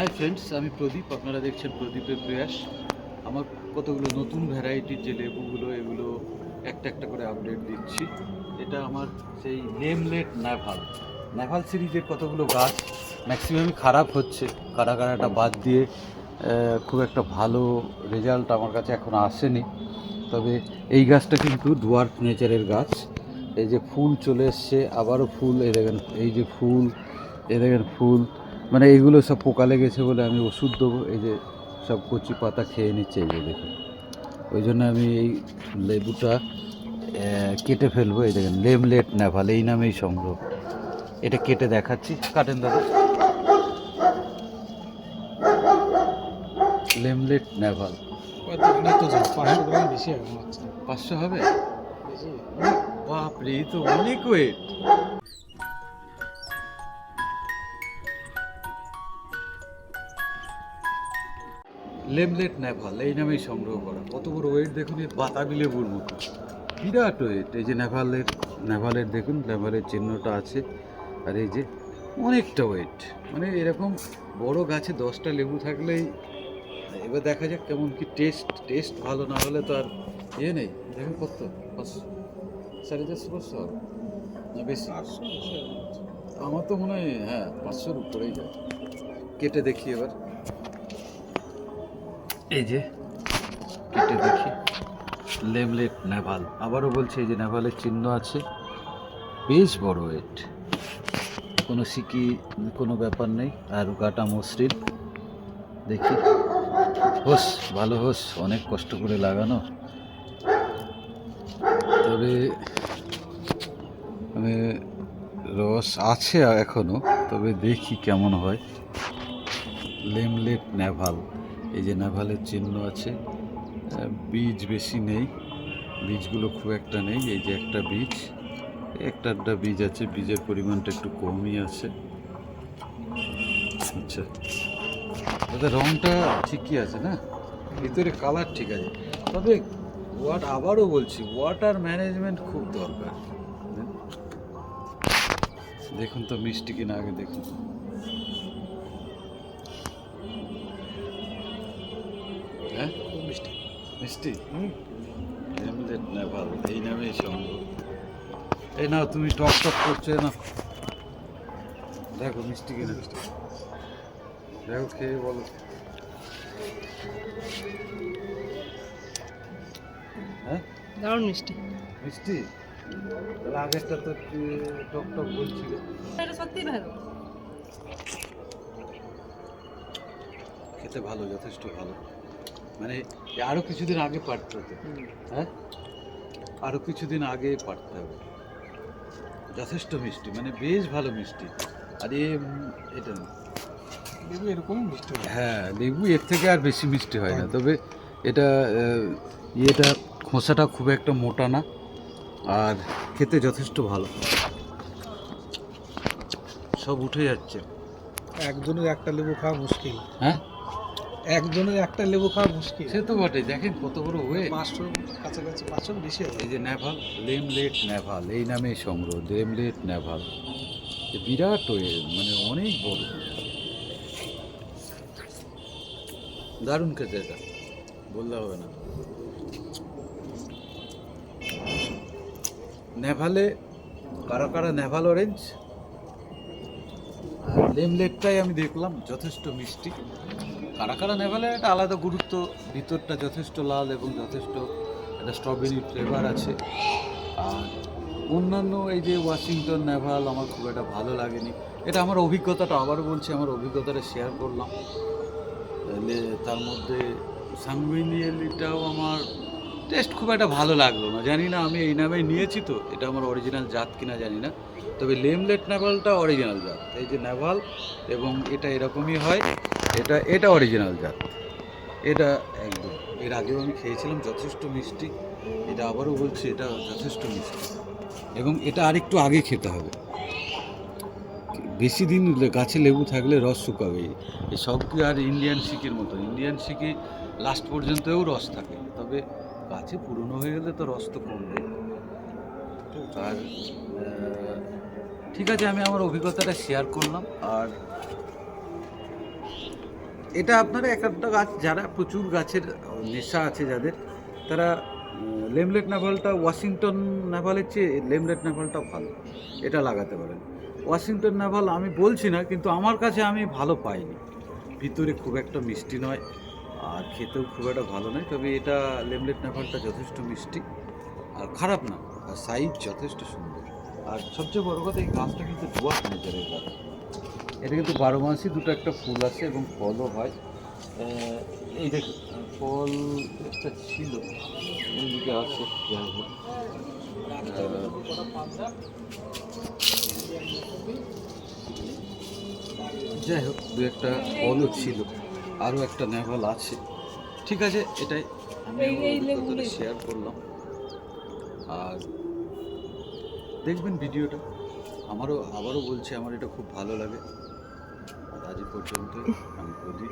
Hi friends, আমি প্রদীপ। আপনারা দেখছেন প্রদীপের প্রয়াস। আমার কতগুলো নতুন ভ্যারাইটির যে লেবুগুলো, এগুলো একটা একটা করে আপডেট দিচ্ছি। এটা আমার সেই নেমলেট নেভাল সিরিজের কতগুলো গাছ, ম্যাক্সিমামই খারাপ হচ্ছে। কারাটা বাদ দিয়ে খুব একটা ভালো রেজাল্ট আমার কাছে এখন আসেনি। তবে এই গাছটা কিন্তু ডুয়ার্ফ নেচারের গাছ। এই যে ফুল চলে এসছে, আবারও ফুল, এই দেখেন, এই যে ফুল, এই দেখেন ফুল, মানে এইগুলো সব পোকা লেগেছে বলে আমি ওষুধ দেবো। এই যে সব কচি পাতা খেয়ে নিচ্ছে, এই যে দেখুন। ওই জন্য আমি এই লেবুটা কেটে ফেলবো। এই দেখেন, নেমলেট নেভাল এই নামেই সংগ্রহ। এটা কেটে দেখাচ্ছি, কাটেন দাদা। নেমলেট নেভাল 500 হবে? বাপরে, এই তো অনেক ওয়েট। লেমলেট নেভাল এই নামেই সংগ্রহ করা। কত বড় ওয়েট দেখুন, এই বাতাবি লেবুর মতো বিরাট ওয়েট। এই যে নেভালের দেখুন, নেভালের চিহ্নটা আছে। আর এই যে অনেকটা ওয়েট, মানে এরকম বড় গাছে 10টা লেবু থাকলেই। এবার দেখা যাক কেমন কি টেস্ট ভালো না হলে তো আর নেই। দেখুন কত, 450 হবে না বেশি? আমার তো মনে হয় 500-র উপরেই যায়। কেটে দেখি এবার। এই যে কেটে দেখি, লেমলেট নেভাল। আবারও বলছি, এই যে নেভালের চিহ্ন আছে। বেশ বড় ওয়েট, কোনো সিকি, কোনো ব্যাপার নেই। আর গাটা মসৃণ। দেখি, ভালো অনেক কষ্ট করে লাগানো। তবে মানে রস আছে এখনো, তবে দেখি কেমন হয়। লেমলেট নেভাল, এই যে নেভালের চিহ্ন আছে। বীজ বেশি নেই, বীজগুলো খুব একটা নেই। এই যে একটা বীজ, একটা বীজ আছে, বীজের পরিমাণটা একটু কমই আছে। আচ্ছা, দাদা রংটা ঠিকই আছে না, ভিতরে কালার ঠিক আছে। তবে আবারও বলছি, ওয়াটার ম্যানেজমেন্ট খুব দরকার। দেখুন তো মিষ্টি কিনা, আগে দেখুন। হ্যাঁ, মিষ্টি। নেমলেট নেভাল এই নামেই সংগ্রহ। এই নাও, তুমি টক করছো না, দেখো মিষ্টি কিনা, দেখো খেয়ে বলো। হ্যাঁ, দারুণ মিষ্টি। মিষ্টি? তাহলে আগেরটা তো টক বলছিল। এটা সত্যি ভালো। খেতে ভালো, যথেষ্ট ভালো। মানে আরো কিছুদিন আগে পারতে হতো। হ্যাঁ, আরো কিছুদিন আগে পারতে হবে। যথেষ্ট মিষ্টি, মানে বেশ ভালো মিষ্টি। আর এটা লেবু এরকম মিষ্টি হয়। হ্যাঁ, লেবু এর থেকে আর বেশি মিষ্টি হয় না। তবে এটা ইয়েটা, খোসাটা খুব একটা মোটা না, আর খেতে যথেষ্ট ভালো। সব উঠে যাচ্ছে। একজনের একটা লেবু খাওয়া মুশকিল। হ্যাঁ, একজনের একটা লেবু খাওয়া মুশকিল। সে তো বটে। দেখেন কত বড় ওয়েট। 500 কাছাকাছি, 500 বেশি হবে। এই যে নেভাল, লেমলেট নেভাল এই নামে সংগ্রহ। লেমলেট নেভাল বিরাট ওয়েট, মানে অনেক বড়, দারুণ খেতে। এটা বললে হবে না। নেভালে কারা নেভাল অরেঞ্জ, আর লেমলেটটাই আমি দেখলাম যথেষ্ট মিষ্টি। কারা নেভালের একটা আলাদা গুরুত্ব, ভিতরটা যথেষ্ট লাল এবং যথেষ্ট একটা স্ট্রবেরি ফ্লেভার আছে। আর অন্যান্য এই যে ওয়াশিংটন নেভাল আমার খুব একটা ভালো লাগেনি। এটা আমার অভিজ্ঞতাটা, আবারও বলছি, আমার অভিজ্ঞতাটা শেয়ার করলাম। তার মধ্যে সাংগুইনিয়ালিটাও আমার টেস্ট খুব একটা ভালো লাগলো না। জানি না, আমি এই নামে নিয়েছি তো, এটা আমার অরিজিনাল জাত কিনা জানি না। তবে লেমলেট নেভালটা অরিজিনাল জাত। এই যে নেভাল, এবং এটা এরকমই হয়। এটা অরিজিনাল জাত। এটা একদম, এর আগেও আমি খেয়েছিলাম, যথেষ্ট মিষ্টি। এটা আবারও বলছি, এটা যথেষ্ট মিষ্টি, এবং এটা আরেকটু আগে খেতে হবে। বেশি দিন গাছে লেবু থাকলে রস শুকাবে। এই সব কি আর ইন্ডিয়ান শিকের মতো? ইন্ডিয়ান শিকে লাস্ট পর্যন্তও রস থাকে, তবে গাছে পুরনো হয়ে গেলে তো রস তো কমবে। আর ঠিক আছে, আমি আমার অভিজ্ঞতাটা শেয়ার করলাম। আর এটা আপনারা এক একটা গাছ, যারা প্রচুর গাছের নেশা আছে যাদের, তারা লেমলেট নাভালটা ওয়াশিংটন নাভালের চেয়ে লেমলেট নাভালটা ভালো, এটা লাগাতে পারেন। ওয়াশিংটন নাভাল আমি বলছি না, কিন্তু আমার কাছে আমি ভালো পাইনি, ভিতরে খুব একটা মিষ্টি নয় আর খেতেও খুব একটা ভালো নয়, তবে এটা লেমলেট নাভালটা যথেষ্ট মিষ্টি আর খারাপ না, আর সাইজ যথেষ্ট সুন্দর। আর সবচেয়ে বড় কথা, এই গাছটা কিন্তু ডুয়ার্ফ নেচারের গাছ, এটা কিন্তু 12 মাসই দুটো একটা ফুল আসে এবং ফলও হয়। এই দেখুন ফল একটা ছিল, এইদিকে আছে, যাই হোক। যাই হোক, দু একটা ফলও ছিল, আরও একটা নেভাল আছে। ঠিক আছে, এটাই আমি শেয়ার করলাম। আর দেখবেন ভিডিওটা, আবারও বলছি, আমার এটা খুব ভালো লাগে। আর আজ এই পর্যন্ত আমি বলি।